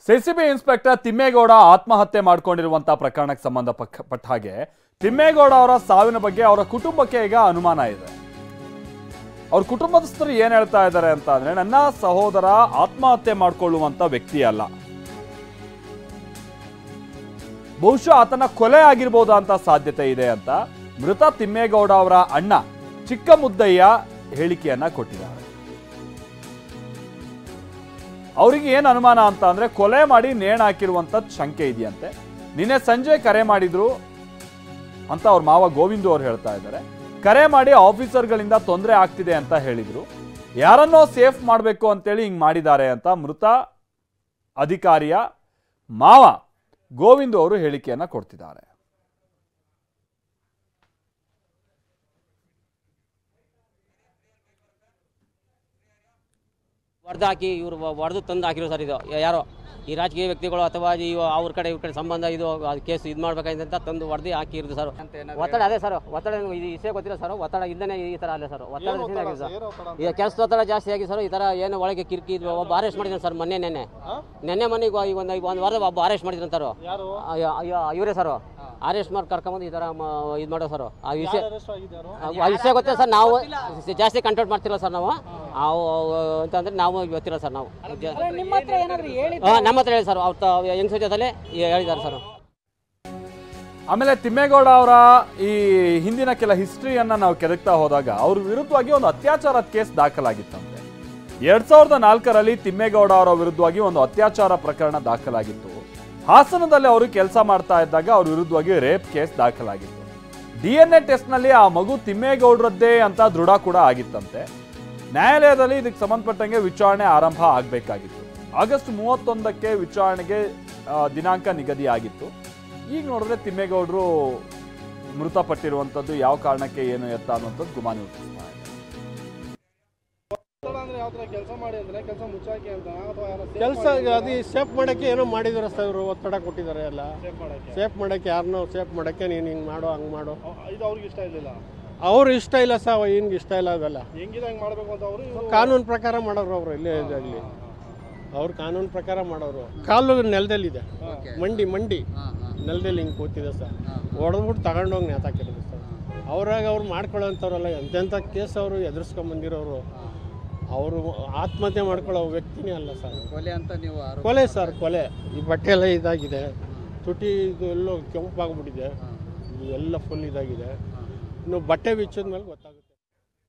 CCB inspector Thimmegowda ಆತ್ಮಹತ್ಯೆ ಮಾಡಿಕೊಂಡಿರುವಂತ ಪ್ರಕರಣಕ್ಕೆ ಸಂಬಂಧಪಟ್ಟ ಹಾಗೆ ತಿಮ್ಮೇಗೌಡ ಅವರ ಸಾವಿನ ಬಗ್ಗೆ ಅವರ ಕುಟುಂಬಕ್ಕೆ ಈಗ ಅನುಮಾನ ಇದೆ. ಅವ್ರ ಕುಟುಂಬಸ್ಥರು ಏನ್ ಹೇಳ್ತಾ ಇದ್ದಾರೆ ಅಂತ ಅಂದ್ರೆ, ನನ್ನ ಸಹೋದರ ಆತ್ಮಹತ್ಯೆ ಮಾಡಿಕೊಳ್ಳುವಂತ ವ್ಯಕ್ತಿ ಅಲ್ಲ, ಬಹುಶಃ ಆತನ ಕೊಲೆ ಆಗಿರ್ಬೋದಾ ಅಂತ ಸಾಧ್ಯತೆ ಇದೆ ಅಂತ ಮೃತ ತಿಮ್ಮೇಗೌಡ ಅವರ ಅಣ್ಣ ಚಿಕ್ಕಮುದ್ದಯ್ಯ ಹೇಳಿಕೆಯನ್ನ ಕೊಟ್ಟಿದ್ದಾರೆ. ಅವರಿಗೆ ಏನು ಅನುಮಾನ ಅಂತ ಅಂದ್ರೆ, ಕೊಲೆ ಮಾಡಿ ನೇಣು ಹಾಕಿರುವಂತ ಶಂಕೆ ಇದೆಯಂತೆ. ನಿನ್ನೆ ಸಂಜೆ ಕರೆ ಮಾಡಿದ್ರು ಅಂತ ಅವ್ರ ಮಾವ ಗೋವಿಂದು ಅವ್ರು ಹೇಳ್ತಾ ಇದ್ದಾರೆ. ಕರೆ ಮಾಡಿ ಆಫೀಸರ್ಗಳಿಂದ ತೊಂದರೆ ಆಗ್ತಿದೆ ಅಂತ ಹೇಳಿದ್ರು, ಯಾರನ್ನೋ ಸೇಫ್ ಮಾಡಬೇಕು ಅಂತೇಳಿ ಹಿಂಗ್ ಮಾಡಿದ್ದಾರೆ ಅಂತ ಮೃತ ಅಧಿಕಾರಿಯ ಮಾವ ಗೋವಿಂದು ಅವರು ಹೇಳಿಕೆಯನ್ನ ಕೊಡ್ತಿದ್ದಾರೆ. ಹೊಡೆದು ಹಾಕಿ ಇವರು ಹೊಡೆದು ತಂದು ಹಾಕಿರೋ ಸರ್. ಇದು ಯಾರೋ ಈ ರಾಜಕೀಯ ವ್ಯಕ್ತಿಗಳು ಅಥವಾ ಅವ್ರ ಕಡೆ ಇವ್ರ ಕಡೆ ಸಂಬಂಧ ಇದು ಕೇಸ್ ಇದು ಮಾಡ್ಬೇಕಂತ ತಂದು ಹೊಡೆದು ಹಾಕಿರೋದು ಸರ್. ಒತ್ತಡ ಅದೇ ಸರ್, ಒತ್ತಡ ಇದು ವಿಷಯ ಗೊತ್ತಿಲ್ಲ ಸರ್. ಒತ್ತಡ ಇಲ್ಲದೇ ಈ ಥರ ಅಲ್ಲ ಸರ್, ಒತ್ತಡ ಆಗಿದೆ ಸರ್. ಈಗ ಕೆಲಸದ ಒತ್ತಡ ಜಾಸ್ತಿ ಆಗಿ ಸರ್. ಈ ಥರ ಏನು ಒಳಗೆ ಕಿರಿಕಿ ಒಬ್ಬ ಅರೆಸ್ಟ್ ಮಾಡಿದ್ರು ಸರ್ ನೆನ್ನೆ ಮನೆಗೆ ಒಂದು ವಾರದ ಒಬ್ಬ ಅರೆಸ್ಟ್ ಮಾಡಿದ್ರು ಸರ್. ಇವರೇ ಸರ್ ಅರೆಸ್ಟ್ ಮಾಡಿ ಕರ್ಕೊಂಬಂದು ಈ ಥರ ಇದು ಮಾಡೋ ಸರ್. ಆ ವಿಷಯ ಗೊತ್ತಿಲ್ಲ ಸರ್. ನಾವು ಜಾಸ್ತಿ ಕಂಟ್ರೋಲ್ ಮಾಡ್ತಿಲ್ಲ ಸರ್ ನಾವು ಅಂತಂದ್ರೆ ನಾವು ಗೊತ್ತಿಲ್ಲ ಸರ್. ನಾವು ನಮ್ಮ ಹತ್ರ ಹೇಳಿ ಸರ್, ಅವ್ರ ಹೆಂಗ್ ಜೊತೆಲೆ ಹೇಳಿದ್ದಾರೆ ಸರ್. ಆಮೇಲೆ ತಿಮ್ಮೇಗೌಡ ಅವರ ಈ ಹಿಂದಿನ ಕೆಲ ಹಿಸ್ಟ್ರಿಯನ್ನ ನಾವು ಕೆದಕ್ತಾ ಹೋದಾಗ ಅವ್ರ ವಿರುದ್ಧವಾಗಿ ಒಂದು ಅತ್ಯಾಚಾರದ ಕೇಸ್ ದಾಖಲಾಗಿತ್ತಂತೆ. 2004ರಲ್ಲಿ ತಿಮ್ಮೇಗೌಡ ಅವರ ವಿರುದ್ಧವಾಗಿ ಒಂದು ಅತ್ಯಾಚಾರ ಪ್ರಕರಣ ದಾಖಲಾಗಿತ್ತು. ಹಾಸನದಲ್ಲಿ ಅವರು ಕೆಲಸ ಮಾಡ್ತಾ ಇದ್ದಾಗ ಅವ್ರ ವಿರುದ್ಧವಾಗಿ ರೇಪ್ ಕೇಸ್ ದಾಖಲಾಗಿತ್ತು. DNA ಟೆಸ್ಟ್ ನಲ್ಲಿ ಆ ಮಗು ತಿಮ್ಮೇಗೌಡರದ್ದೇ ಅಂತ ದೃಢ ಕೂಡ ಆಗಿತ್ತಂತೆ. ನ್ಯಾಯಾಲಯದಲ್ಲಿ ಇದಕ್ಕೆ ಸಂಬಂಧಪಟ್ಟಂಗೆ ವಿಚಾರಣೆ ಆರಂಭ ಆಗಬೇಕಾಗಿತ್ತು. ಆಗಸ್ಟ್ 31ಕ್ಕೆ ವಿಚಾರಣೆಗೆ ದಿನಾಂಕ ನಿಗದಿಯಾಗಿತ್ತು. ಈಗ ನೋಡಿದ್ರೆ ತಿಮ್ಮೇಗೌಡರು ಮೃತಪಟ್ಟಿರುವಂಥದ್ದು ಯಾವ ಕಾರಣಕ್ಕೆ ಏನು ಎತ್ತ ಅನ್ನುವಂಥದ್ದು ಗುಮಾನಿ ಹುಟ್ಟಿಸ್ತಾ ಇದೆ. ಕೆಲಸ ಅದು ಸೇಫ್ ಮಾಡೋಕ್ಕೆ ಏನೋ ಮಾಡಿದಾರೆ ಸರ್. ಇವರು ಒತ್ತಡ ಕೊಟ್ಟಿದ್ದಾರೆ ಎಲ್ಲ ಸೇಫ್ ಮಾಡೋಕ್ಕೆ, ಯಾರನ್ನೋ ಸೇಫ್ ಮಾಡೋಕ್ಕೆ ನೀನು ಹಿಂಗೆ ಮಾಡೋ ಹಂಗೆ ಮಾಡೋ. ಇದು ಅವ್ರಿಗೆ ಇಷ್ಟ ಇರಲಿಲ್ಲ, ಅವ್ರು ಇಷ್ಟ ಇಲ್ಲ ಸರ್. ಹಿಂಗೆ ಇಷ್ಟ ಇಲ್ಲ ಅವೆಲ್ಲ. ಹೆಂಗಿದೆ ಹಂಗೆ ಮಾಡಬೇಕು ಅಂತ ಅವರು ಕಾನೂನು ಪ್ರಕಾರ ಮಾಡೋರು ಅವರು. ಇಲ್ಲೇ ಇದಾಗಲಿ ಅವ್ರು ಕಾನೂನು ಪ್ರಕಾರ ಮಾಡೋರು. ಕಾಲು ನೆಲದಲ್ಲಿದೆ, ಮಂಡಿ ನೆಲದಲ್ಲಿ ಹಿಂಗೆ ಕೂತಿದೆ ಸರ್. ಹೊಡೆದ್ಬಿಟ್ಟು ತಗೊಂಡೋಗಿ ನೇತಾಕಿರೋದು ಸರ್. ಅವ್ರಾಗ ಅವ್ರು ಮಾಡ್ಕೊಳ್ಳೋಂಥವ್ರಲ್ಲ. ಎಂತೆಂಥ ಕೇಸ್ ಅವರು ಎದುರಿಸ್ಕೊಂಬಂದಿರೋರು. ಅವರು ಆತ್ಮಹತ್ಯೆ ಮಾಡ್ಕೊಳ್ಳೋ ವ್ಯಕ್ತಿನೇ ಅಲ್ಲ ಸರ್. ಕೊಲೆ ಅಂತ ನೀವು ಕೊಲೆ ಸರ್, ಕೊಲೆ. ಈ ಬಟ್ಟೆ ಎಲ್ಲ ಇದಾಗಿದೆ, ತುಟಿ ಇದು ಎಲ್ಲೋ ಕೆಂಪಾಗ್ಬಿಟ್ಟಿದೆ, ಎಲ್ಲ ಫುಲ್ ಇದಾಗಿದೆ. ಇನ್ನು ಬಟ್ಟೆ ಬಿಚ್ಚಿದ ಮೇಲೆ ಗೊತ್ತಾಗುತ್ತೆ.